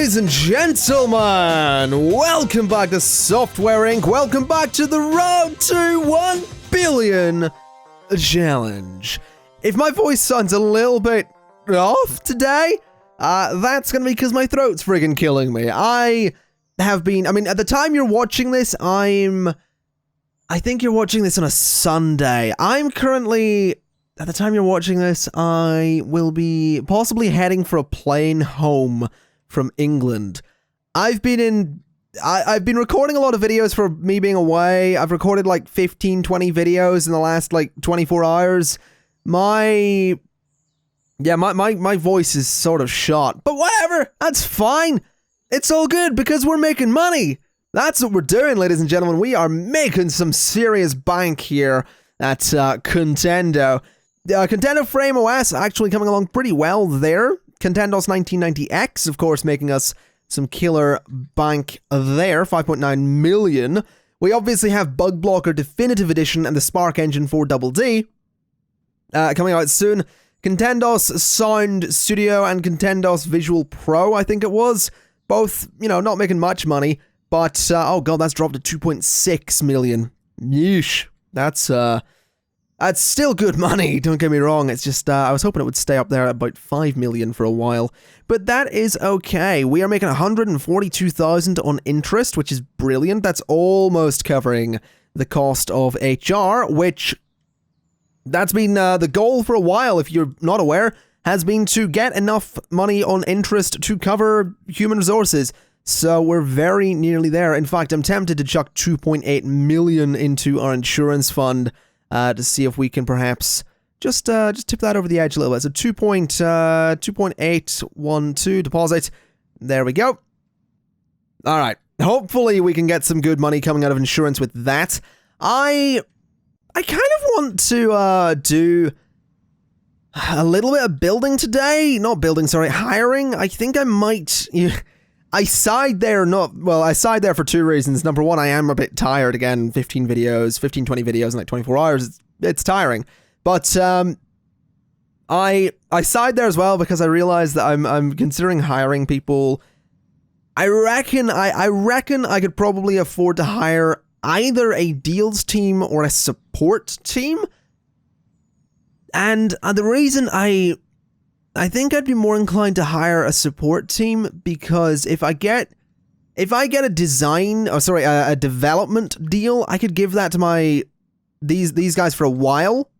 Ladies and gentlemen, welcome back to Software Inc. Welcome back to the Road to 1 Billion Challenge. If my voice sounds a little bit off today, that's gonna be because my throat's friggin' killing me. At the time you're watching this, I think you're watching this on a Sunday. I'm currently, at the time you're watching this, I will be possibly heading for a plane home from England. I've been recording a lot of videos for me being away. I've recorded like 15, 20 videos in the last like 24 hours. My voice is sort of shot, but whatever, that's fine. It's all good because we're making money. That's what we're doing, ladies and gentlemen. We are making some serious bank here at Contendo. Contendo Frame OS actually coming along pretty well there. Contendo's 1990X, of course, making us some killer bank there, 5.9 million. We obviously have Bug Blocker Definitive Edition and the Spark Engine 4 Double D coming out soon. Contendo's Sound Studio and Contendo's Visual Pro, I think it was. Both, not making much money, but, oh god, that's dropped to 2.6 million. Yeesh. That's still good money, don't get me wrong. It's just, I was hoping it would stay up there at about 5 million for a while. But that is okay. We are making 142,000 on interest, which is brilliant. That's almost covering the cost of HR, which, that's been the goal for a while, if you're not aware, has been to get enough money on interest to cover human resources. So we're very nearly there. In fact, I'm tempted to chuck 2.8 million into our insurance fund, to see if we can perhaps just tip that over the edge a little bit. So 2.812 deposit. There we go. All right. Hopefully we can get some good money coming out of insurance with that. I kind of want to do a little bit of building today. Not building, sorry, hiring. I think I might. I sighed there for two reasons. Number one, I am a bit tired again. 15, 20 videos in like 24 hours. It's tiring. But I sighed there as well because I realized that I'm considering hiring people. I reckon I could probably afford to hire either a deals team or a support team. And the reason I think I'd be more inclined to hire a support team because if I get a development deal, I could give that to these guys for a while,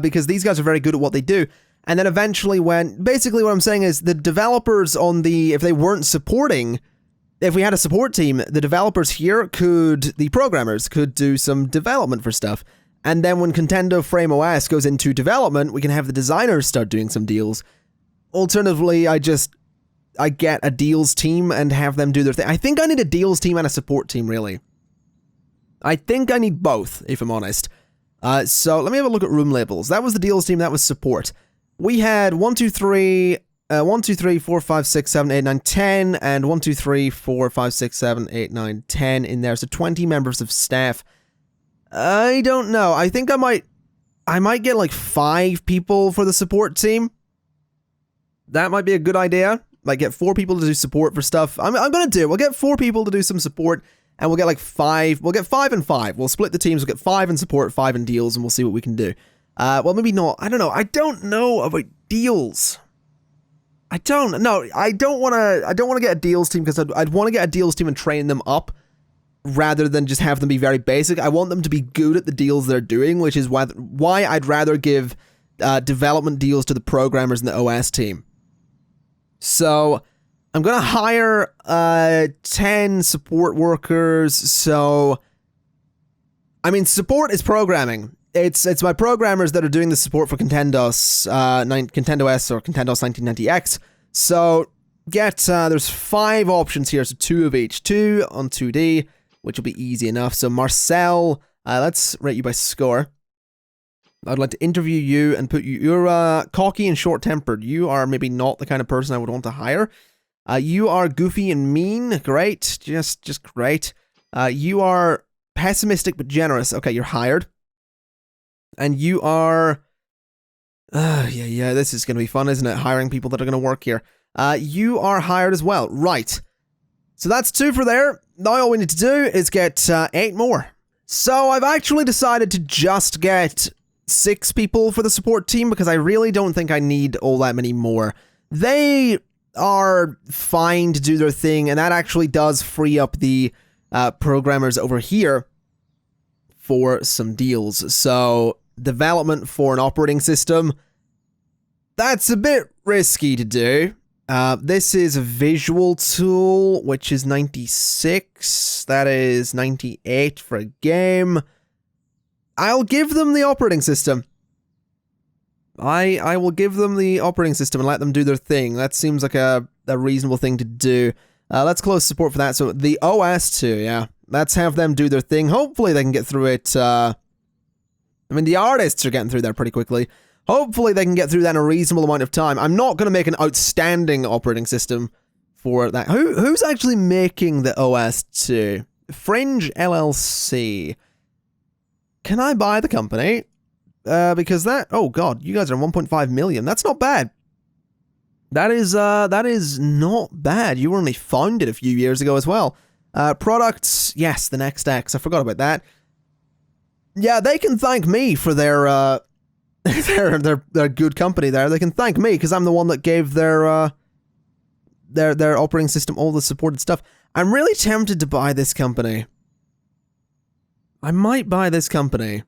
because these guys are very good at what they do. And then eventually basically what I'm saying is the developers if they weren't supporting, if we had a support team, the developers here the programmers could do some development for stuff. And then when Contendo Frame OS goes into development, we can have the designers start doing some deals. Alternatively, I get a deals team and have them do their thing. I think I need a deals team and a support team, really. I think I need both, if I'm honest. So let me have a look at room labels. That was the deals team, that was support. We had 1, 2, 3, 4, 5, 6, 7, 8, 9, 10, and 1, 2, 3, 4, 5, 6, 7, 8, 9, 10 in there. So 20 members of staff. I don't know. I think I might get like 5 people for the support team. That might be a good idea. Like get 4 people to do support for stuff. We'll get 4 people to do some support, and we'll get like 5. We'll get 5 and 5. We'll split the teams. We'll get 5 in support, 5 in deals, and we'll see what we can do. Well, maybe not. I don't know. I don't know about deals. I don't want to get a deals team because I'd want to get a deals team and train them up, rather than just have them be very basic. I want them to be good at the deals they're doing, which is why I'd rather give development deals to the programmers and the OS team. So I'm going to hire 10 support workers. So, support is programming. It's my programmers that are doing the support for Contendo's Contendo S or Contendo's 1990X. So there's 5 options here, so 2 of each. 2 on 2D, which will be easy enough. So Marcel, let's rate you by score. I'd like to interview you and put you, you're cocky and short-tempered. You are maybe not the kind of person I would want to hire. You are goofy and mean. Great. Just great. You are pessimistic but generous. Okay, you're hired. And you are... yeah, this is going to be fun, isn't it? Hiring people that are going to work here. You are hired as well. Right. So that's 2 for there. Now all we need to do is get 8 more. So I've actually decided to just get 6 people for the support team because I really don't think I need all that many more. They are fine to do their thing, and that actually does free up the programmers over here for some deals. So development for an operating system, that's a bit risky to do. This is a visual tool, which is 96. That is 98 for a game. I'll give them the operating system. I will give them the operating system and let them do their thing. That seems like a reasonable thing to do. Let's close support for that. So the OS too, yeah. Let's have them do their thing. Hopefully they can get through it. I mean, the artists are getting through there pretty quickly. Hopefully they can get through that in a reasonable amount of time. I'm not going to make an outstanding operating system for that. Who's actually making the OS 2? Fringe LLC. Can I buy the company? Because that... Oh god, you guys are 1.5 million. That's not bad. That is not bad. You were only founded a few years ago as well. Products, yes, the Next X. I forgot about that. Yeah, they can thank me for their their good company there. They can thank me because I'm the one that gave their operating system all the supported stuff. I'm really tempted to buy this company. I might buy this company.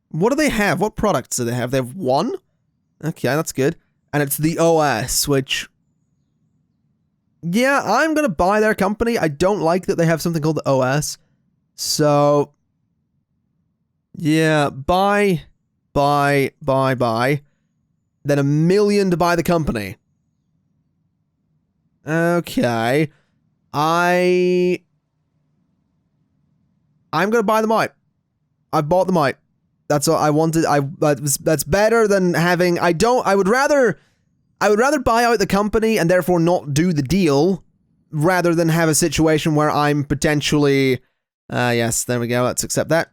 What do they have? What products do they have? They have 1? Okay, that's good. And it's the OS, which... Yeah, I'm gonna buy their company. I don't like that they have something called the OS. So... Yeah, buy. Then $1 million to buy the company. Okay. I'm gonna buy them out. I bought them out. That's all I wanted. That's better than having... I would rather buy out the company and therefore not do the deal rather than have a situation where I'm potentially... yes, there we go. Let's accept that.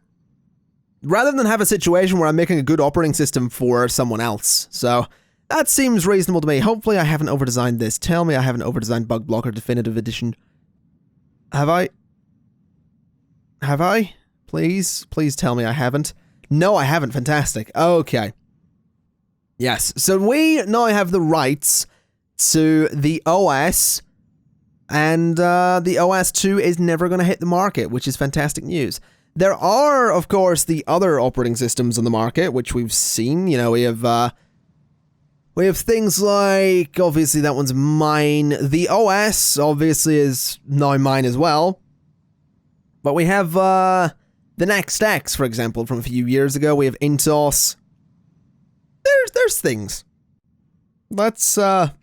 Rather than have a situation where I'm making a good operating system for someone else. So, that seems reasonable to me. Hopefully I haven't overdesigned this. Tell me I haven't overdesigned Bug Blocker Definitive Edition. Have I? Have I? Please tell me I haven't. No, I haven't. Fantastic. Okay. Yes, so we now have the rights to the OS, and the OS 2 is never going to hit the market, which is fantastic news. There are, of course, the other operating systems on the market, which we've seen. You know, we have things like, obviously that one's mine. The OS, obviously, is now mine as well. But we have the Next X, for example, from a few years ago. We have Intos. There's things. Let's, tell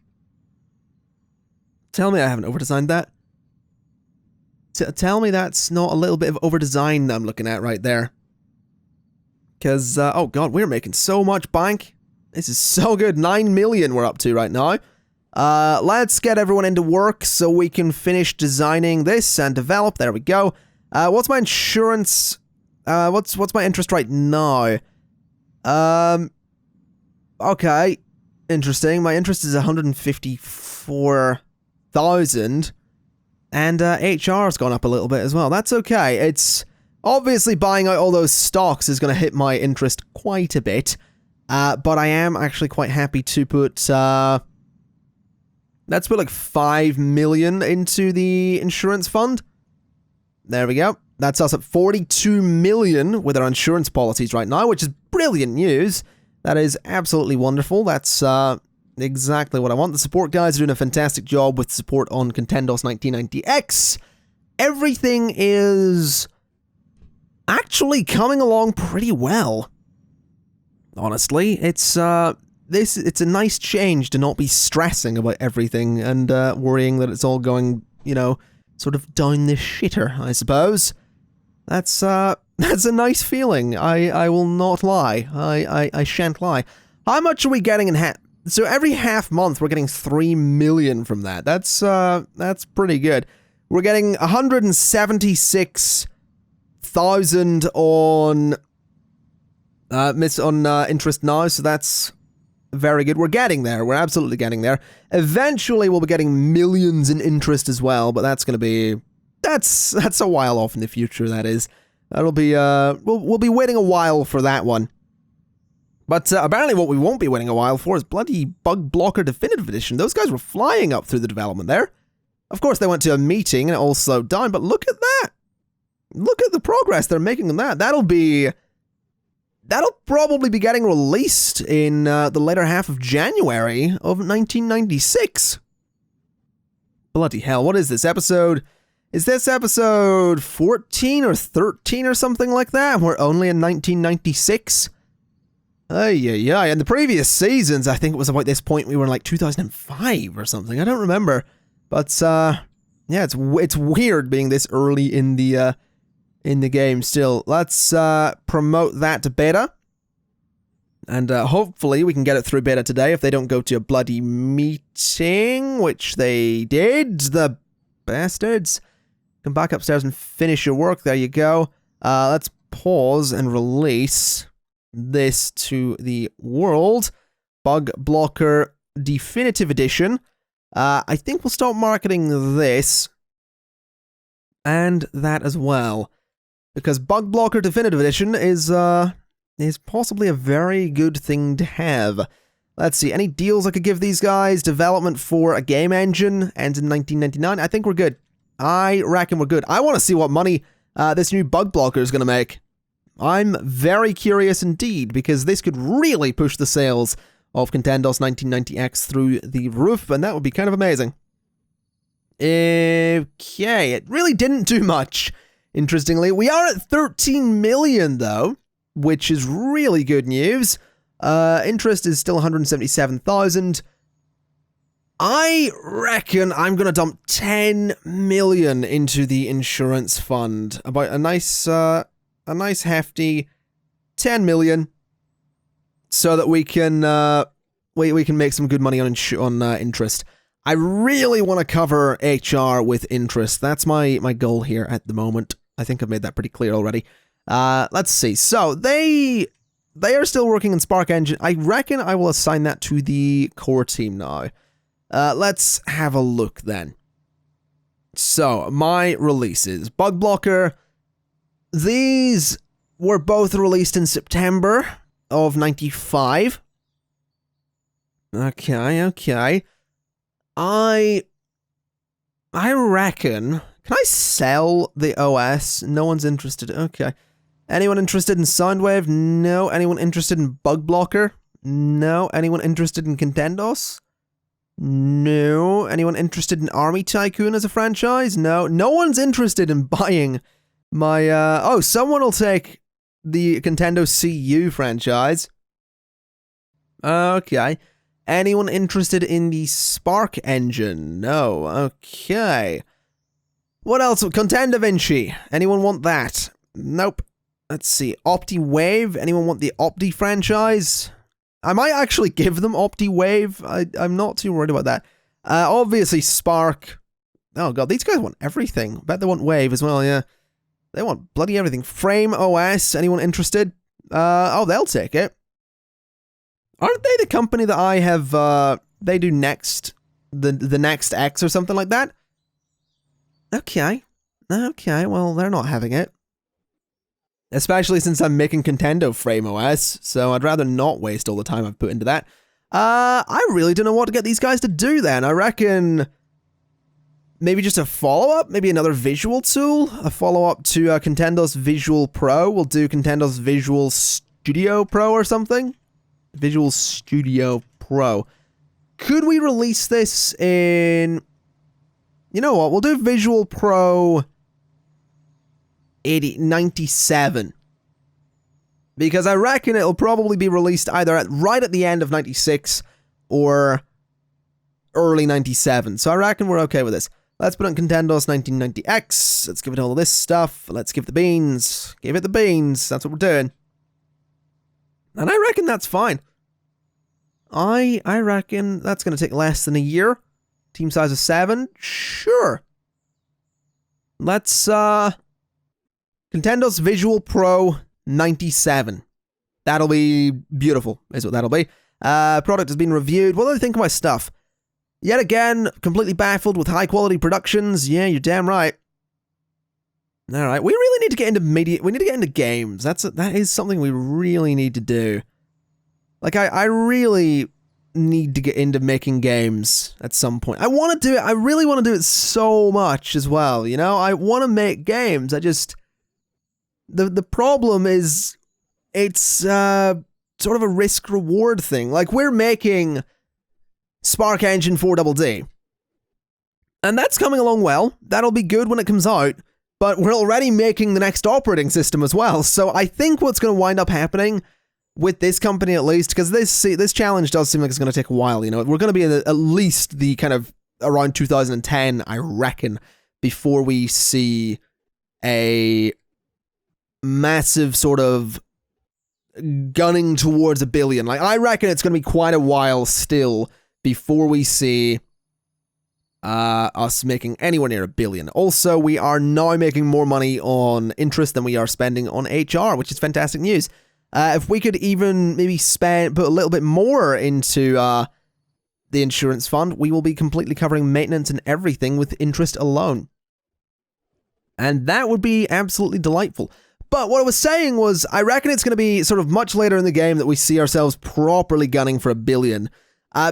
me I haven't overdesigned that. Tell me that's not a little bit of overdesign that I'm looking at right there. Because, oh god, we're making so much bank. This is so good. 9 million we're up to right now. Let's get everyone into work so we can finish designing this and develop. There we go. What's my insurance? What's my interest right now? Okay. Interesting. My interest is 154,000. And HR's gone up a little bit as well. That's okay. It's obviously buying out all those stocks is going to hit my interest quite a bit. But I am actually quite happy to put, let's put like 5 million into the insurance fund. There we go. That's us at 42 million with our insurance policies right now, which is brilliant news. That is absolutely wonderful. That's, exactly what I want. The support guys are doing a fantastic job with support on Contendos 1990X. Everything is actually coming along pretty well. Honestly, it's a nice change to not be stressing about everything and worrying that it's all going, you know, sort of down the shitter, I suppose. That's a nice feeling. I will not lie. I shan't lie. How much are we getting in So every half month, we're getting 3 million from that. That's pretty good. We're getting 176,000 on interest now, so that's very good. We're getting there. We're absolutely getting there. Eventually, we'll be getting millions in interest as well, but that's going to be... That's a while off in the future, that is. That'll be, we'll be waiting a while for that one. But apparently what we won't be waiting a while for is bloody Bug Blocker Definitive Edition. Those guys were flying up through the development there. Of course, they went to a meeting and it all slowed down, but look at that! Look at the progress they're making on that. That'll probably be getting released in the later half of January of 1996. Bloody hell, what is this episode? Is this episode 14 or 13 or something like that? We're only in 1996? Yeah. In the previous seasons, I think it was about this point we were in like 2005 or something. I don't remember. But, yeah, it's weird being this early in the game still. Let's promote that to beta. And hopefully we can get it through beta today if they don't go to a bloody meeting, which they did, the bastards. Come back upstairs and finish your work. There you go. Let's pause and release this to the world. Bug Blocker Definitive Edition. I think we'll start marketing this and that as well, because Bug Blocker Definitive Edition is possibly a very good thing to have. Let's see, any deals I could give these guys? Development for a game engine ends in 1999. I think we're good. I reckon we're good. I want to see what money this new Bug Blocker is going to make. I'm very curious indeed, because this could really push the sales of Contendos 1990X through the roof, and that would be kind of amazing. Okay, it really didn't do much, interestingly. We are at 13 million, though, which is really good news. Interest is still 177,000. I reckon I'm going to dump 10 million into the insurance fund. About a nice hefty 10 million. So that we can we can make some good money on interest. I really want to cover HR with interest. That's my goal here at the moment. I think I've made that pretty clear already. Let's see. So they are still working on Spark Engine. I reckon I will assign that to the core team now. Let's have a look then. So my releases, Bug Blocker. These were both released in September of 95. Okay. I reckon... Can I sell the OS? No one's interested. Okay. Anyone interested in Soundwave? No. Anyone interested in Bug Blocker? No. Anyone interested in Contendos? No. Anyone interested in Army Tycoon as a franchise? No. No one's interested in buying my... Oh, someone will take the Contendo CU franchise. Okay. Anyone interested in the Spark engine? No. Okay. What else? Contenda Vinci. Anyone want that? Nope. Let's see. Opti Wave. Anyone want the Opti franchise? I might actually give them Opti Wave. I'm not too worried about that. Obviously Spark. Oh god, these guys want everything. Bet they want Wave as well, yeah. They want bloody everything. Frame OS. Anyone interested? Oh, they'll take it. Aren't they the company that I have, they do Next, the Next X or something like that? Okay, well, they're not having it. Especially since I'm making Contendo Frame OS, so I'd rather not waste all the time I've put into that. I really don't know what to get these guys to do then. I reckon maybe just a follow-up, maybe another visual tool, a follow-up to Contendo's Visual Pro. We'll do Contendo's Visual Studio Pro or something. Visual Studio Pro. Could we release this in... You know what? We'll do Visual Pro 97. Because I reckon it'll probably be released either right at the end of 96 or early 97. So I reckon we're okay with this. Let's put on Contendo's 1990X. Let's give it all this stuff. Let's give it the beans. Give it the beans. That's what we're doing. And I reckon that's fine. I reckon that's going to take less than a year. Team size of 7? Sure. Let's, Contendo's Visual Pro 97. That'll be beautiful, is what that'll be. Product has been reviewed. What do they think of my stuff? Yet again, completely baffled with high-quality productions. Yeah, you're damn right. All right, we really need to get into media. We need to get into games. That is something we really need to do. Like, I really need to get into making games at some point. I want to do it. I really want to do it so much as well, you know? I want to make games. I just... The problem is, it's sort of a risk-reward thing. Like, we're making Spark Engine 4DD. And that's coming along well. That'll be good when it comes out. But we're already making the next operating system as well. So I think what's going to wind up happening with this company at least, because this challenge does seem like it's going to take a while, you know. We're going to be at least the kind of around 2010, I reckon, before we see a massive sort of gunning towards 1 billion. Like, I reckon it's going to be quite a while still before we see us making anywhere near 1 billion. Also, we are now making more money on interest than we are spending on HR, which is fantastic news. If we could even maybe put a little bit more into the insurance fund, we will be completely covering maintenance and everything with interest alone. And that would be absolutely delightful. But what I was saying was, I reckon it's going to be sort of much later in the game that we see ourselves properly gunning for 1 billion.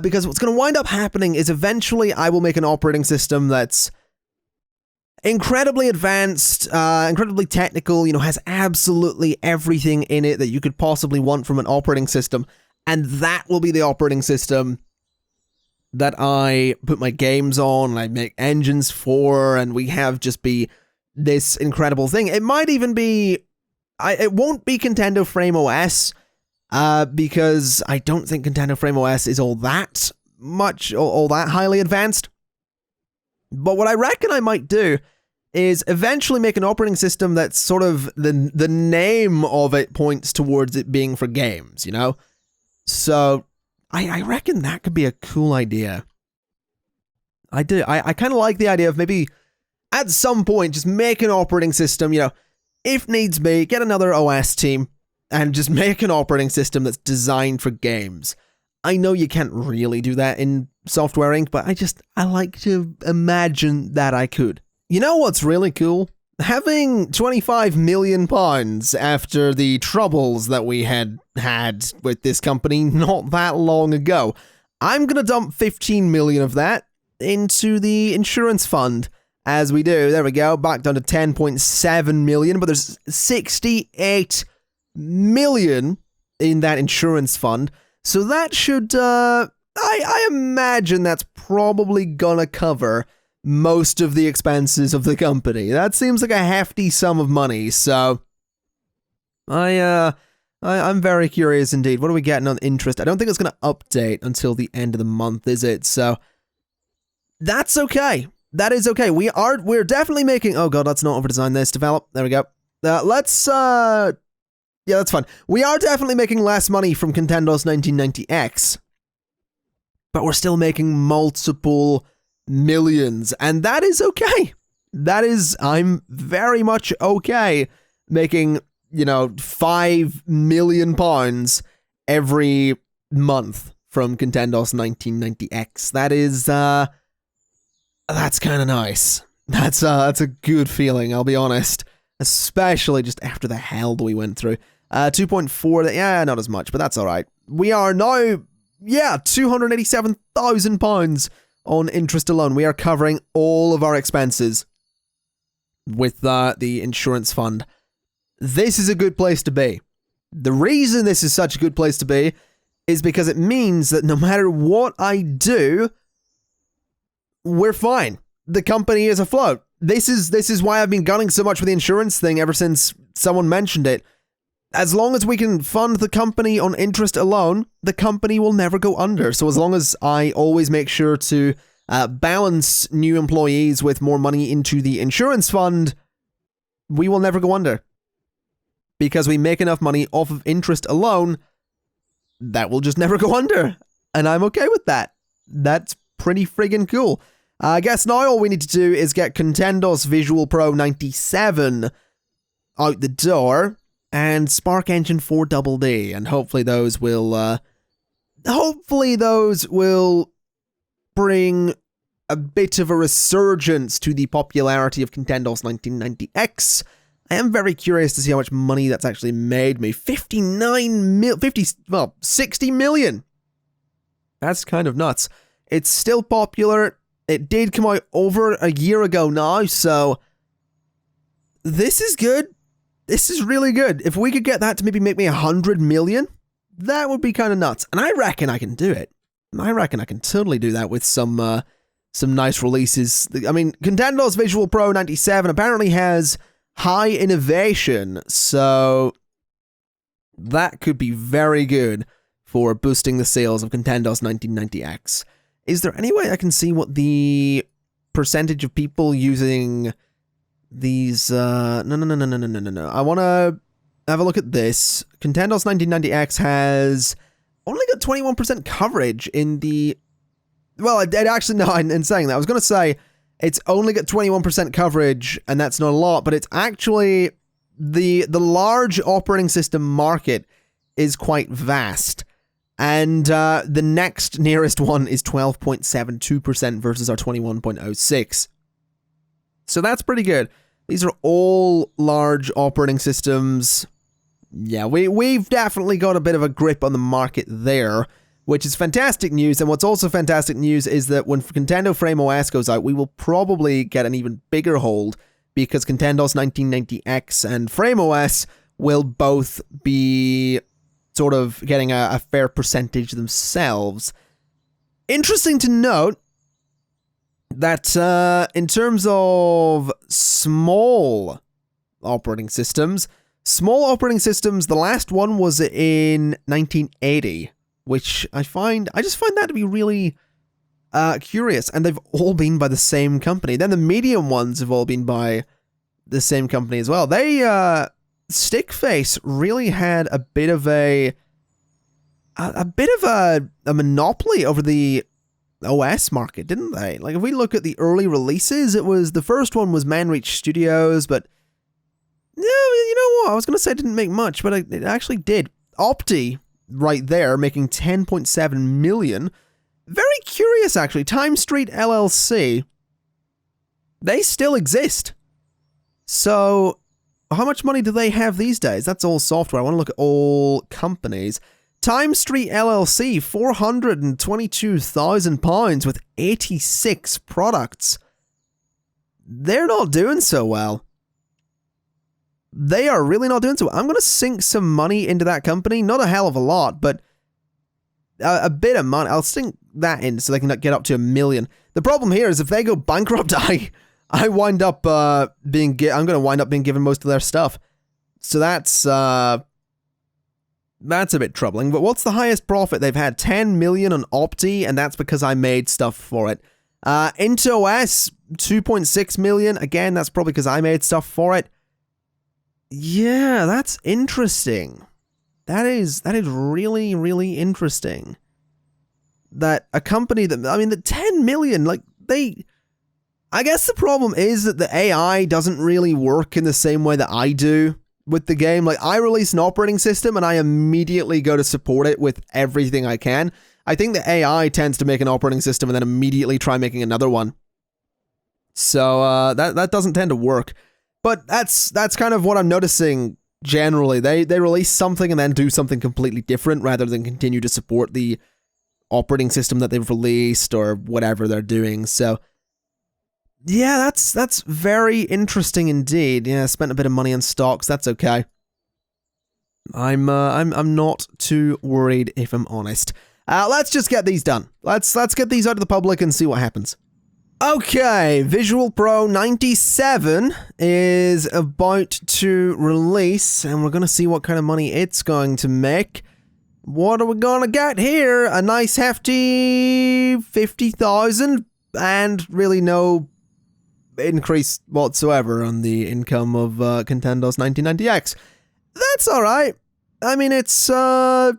Because what's going to wind up happening is eventually I will make an operating system that's incredibly advanced, incredibly technical, you know, has absolutely everything in it that you could possibly want from an operating system, and that will be the operating system that I put my games on, and I make engines for, and we have just be this incredible thing. It might even be, it won't be Contendo Frame OS, because I don't think Contendo Frame OS is all that much, all that highly advanced. But what I reckon I might do is eventually make an operating system that's sort of the name of it points towards it being for games, you know? So I reckon that could be a cool idea. I do. I kind of like the idea of maybe at some point just make an operating system, you know, if needs be, get another OS team and just make an operating system that's designed for games. I know you can't really do that in Software Inc., but I like to imagine that I could. You know what's really cool? Having £25 million after the troubles that we had with this company not that long ago. I'm gonna dump 15 million of that into the insurance fund as we do. There we go, back down to 10.7 million, but there's 68 million in that insurance fund. So that should, I imagine that's probably gonna cover most of the expenses of the company. That seems like a hefty sum of money, so I'm very curious indeed. What are we getting on interest? I don't think it's gonna update until the end of the month, is it? So that's okay. That is okay. We're definitely making, oh god, let's not overdesign this. Develop. There we go. Yeah, that's fun. We are definitely making less money from Contendo's 1990X, but we're still making multiple millions, and that is okay. I'm very much okay making, you know, £5 million every month from Contendo's 1990X. That is, that's kind of nice. That's a good feeling, I'll be honest. Especially just after the hell that we went through. 2.4, yeah, not as much, but that's alright. We are now, yeah, £287,000 on interest alone. We are covering all of our expenses with the insurance fund. This is a good place to be. The reason this is such a good place to be is because it means that no matter what I do, we're fine. The company is afloat. This is why I've been gunning so much for the insurance thing ever since someone mentioned it. As long as we can fund the company on interest alone, the company will never go under. So as long as I always make sure to balance new employees with more money into the insurance fund, we will never go under. Because we make enough money off of interest alone, that will just never go under. And I'm okay with that. That's pretty friggin' cool. I guess now all we need to do is get Contendo's Visual Pro 97 out the door and Spark Engine 4DD, and hopefully those will hopefully those will bring a bit of a resurgence to the popularity of Nintendo's 1990X. I am very curious to see how much money that's actually made me. 60 million. That's kind of nuts. It's still popular. It did come out over a year ago now, so this is good. This is really good. If we could get that to maybe make me 100 million, that would be kind of nuts. And I reckon I can do it. I reckon I can totally do that with some nice releases. I mean, Nintendo's Visual Pro 97 apparently has high innovation, so that could be very good for boosting the sales of Nintendo's 1990X. Is there any way I can see what the percentage of people using these, no. I want to have a look at this. Nintendo's 1990X has only got 21% coverage in the, well, it actually, no, in saying that, I was going to say, it's only got 21% coverage, and that's not a lot, but it's actually, the large operating system market is quite vast. And the next nearest one is 12.72% versus our 21.06%. So that's pretty good. These are all large operating systems. Yeah, we've definitely got a bit of a grip on the market there, which is fantastic news. And what's also fantastic news is that when Nintendo Frame OS goes out, we will probably get an even bigger hold, because Nintendo's 1990X and Frame OS will both be sort of getting a fair percentage themselves. Interesting to note that in terms of small operating systems, the last one was in 1980, which I just find that to be really curious, and they've all been by the same company. Then the medium ones have all been by the same company as well. They, Stickface really had a bit of a monopoly over the OS market, didn't they? Like, if we look at the early releases, the first one was Manreach Studios, but yeah, you know what? I was going to say it didn't make much, but it actually did. Opti, right there, making 10.7 million. Very curious, actually. Time Street LLC, they still exist. So how much money do they have these days? That's all software. I want to look at all companies. Time Street LLC, £422,000 with 86 products. They're not doing so well. They are really not doing so well. I'm going to sink some money into that company. Not a hell of a lot, but a bit of money. I'll sink that in so they can get up to 1 million. The problem here is if they go bankrupt, I wind up I'm going to wind up being given most of their stuff. So that's a bit troubling. But what's the highest profit they've had? 10 million on Opti, and that's because I made stuff for it. IntoOS, 2.6 million. Again, that's probably because I made stuff for it. Yeah, that's interesting. That is really, really interesting. That a company that, I mean, the 10 million, like, I guess the problem is that the AI doesn't really work in the same way that I do with the game. Like, I release an operating system and I immediately go to support it with everything I can. I think the AI tends to make an operating system and then immediately try making another one. So that doesn't tend to work. But that's kind of what I'm noticing generally. They release something and then do something completely different rather than continue to support the operating system that they've released or whatever they're doing. So yeah, that's very interesting indeed. Yeah, I spent a bit of money on stocks. That's okay. I'm not too worried, if I'm honest. Let's just get these done. Let's get these out to the public and see what happens. Okay, Visual Pro 97 is about to release, and we're going to see what kind of money it's going to make. What are we going to get here? A nice hefty 50,000, and really no increase whatsoever on the income of Nintendo's 1990X. That's alright. I mean, it's yeah,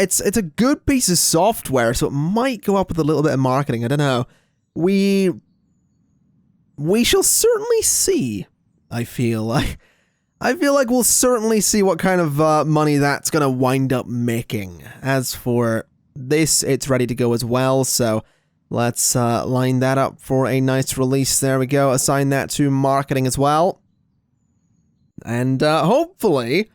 it's a good piece of software, so it might go up with a little bit of marketing. I don't know. We shall certainly see, I feel like. I feel like we'll certainly see what kind of money that's going to wind up making. As for this, it's ready to go as well, so let's line that up for a nice release. There we go. Assign that to marketing as well. And hopefully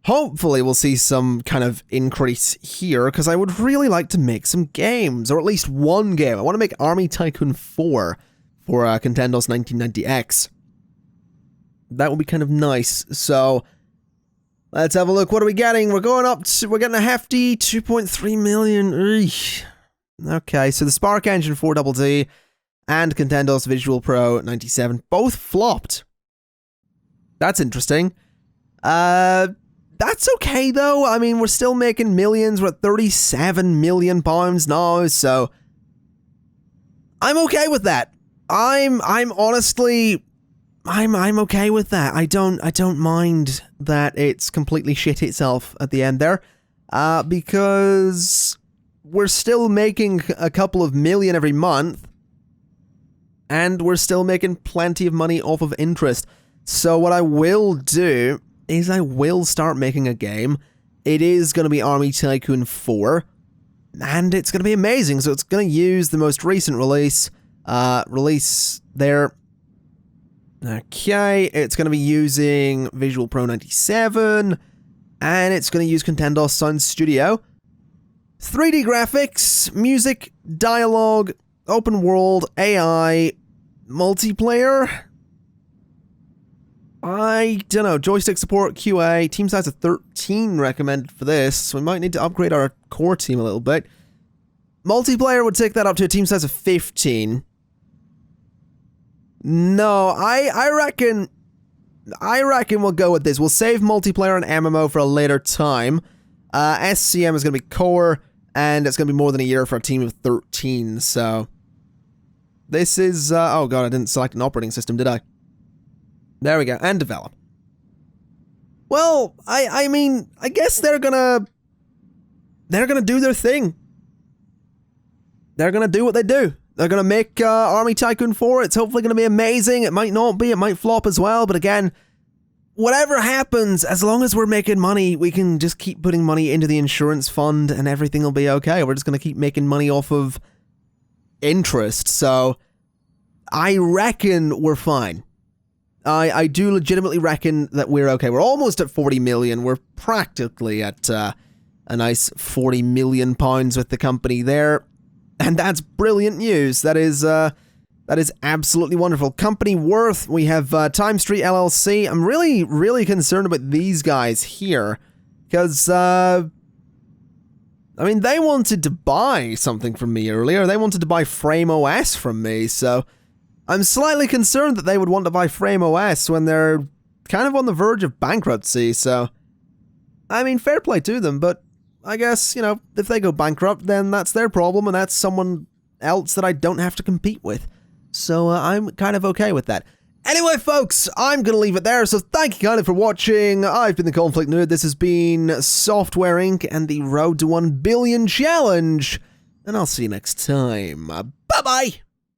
we'll see some kind of increase here, because I would really like to make some games, or at least one game. I want to make Army Tycoon 4 for Contendo's 1990X. That would be kind of nice. So let's have a look. What are we getting? We're getting a hefty 2.3 million. Eesh. Okay, so the Spark Engine 4DD and Contendo's Visual Pro 97 both flopped. That's interesting. That's okay though. I mean, we're still making millions. We're at 37 million pounds now, so I'm okay with that. I'm honestly, I'm okay with that. I don't mind that it's completely shit itself at the end there, because we're still making a couple of million every month, and we're still making plenty of money off of interest. So what I will do is I will start making a game. It is going to be Army Tycoon 4, and it's going to be amazing. So it's going to use the most recent release there. Okay, it's going to be using Visual Pro 97, and it's going to use Contendo's Sound Studio. 3D graphics, music, dialogue, open world, AI, multiplayer. I don't know, joystick support, QA, team size of 13 recommended for this, so we might need to upgrade our core team a little bit. Multiplayer would take that up to a team size of 15. No, I reckon we'll go with this. We'll save multiplayer and MMO for a later time. SCM is going to be core, and it's going to be more than a year for a team of 13, so this is, oh god, I didn't select an operating system, did I? There we go, and develop. Well, I mean, I guess they're gonna do their thing. They're gonna do what they do. They're gonna make Army Tycoon 4. It's hopefully gonna be amazing. It might not be, it might flop as well, but again, whatever happens, as long as we're making money, we can just keep putting money into the insurance fund and everything will be okay. We're just gonna keep making money off of interest, so I reckon we're fine. I do legitimately reckon that we're okay. We're almost at 40 million. We're practically at a nice 40 million pounds with the company there. And that's brilliant news. That is absolutely wonderful. Company worth, we have Time Street LLC. I'm really concerned about these guys here. Because, I mean, they wanted to buy something from me earlier. They wanted to buy Frame OS from me, so I'm slightly concerned that they would want to buy Frame OS when they're kind of on the verge of bankruptcy, so I mean, fair play to them, but I guess, you know, if they go bankrupt, then that's their problem, and that's someone else that I don't have to compete with. So I'm kind of okay with that. Anyway, folks, I'm going to leave it there, so thank you kind of for watching. I've been the ConflictNerd, this has been Software Inc. and the Road to 1 Billion Challenge, and I'll see you next time. Bye-bye!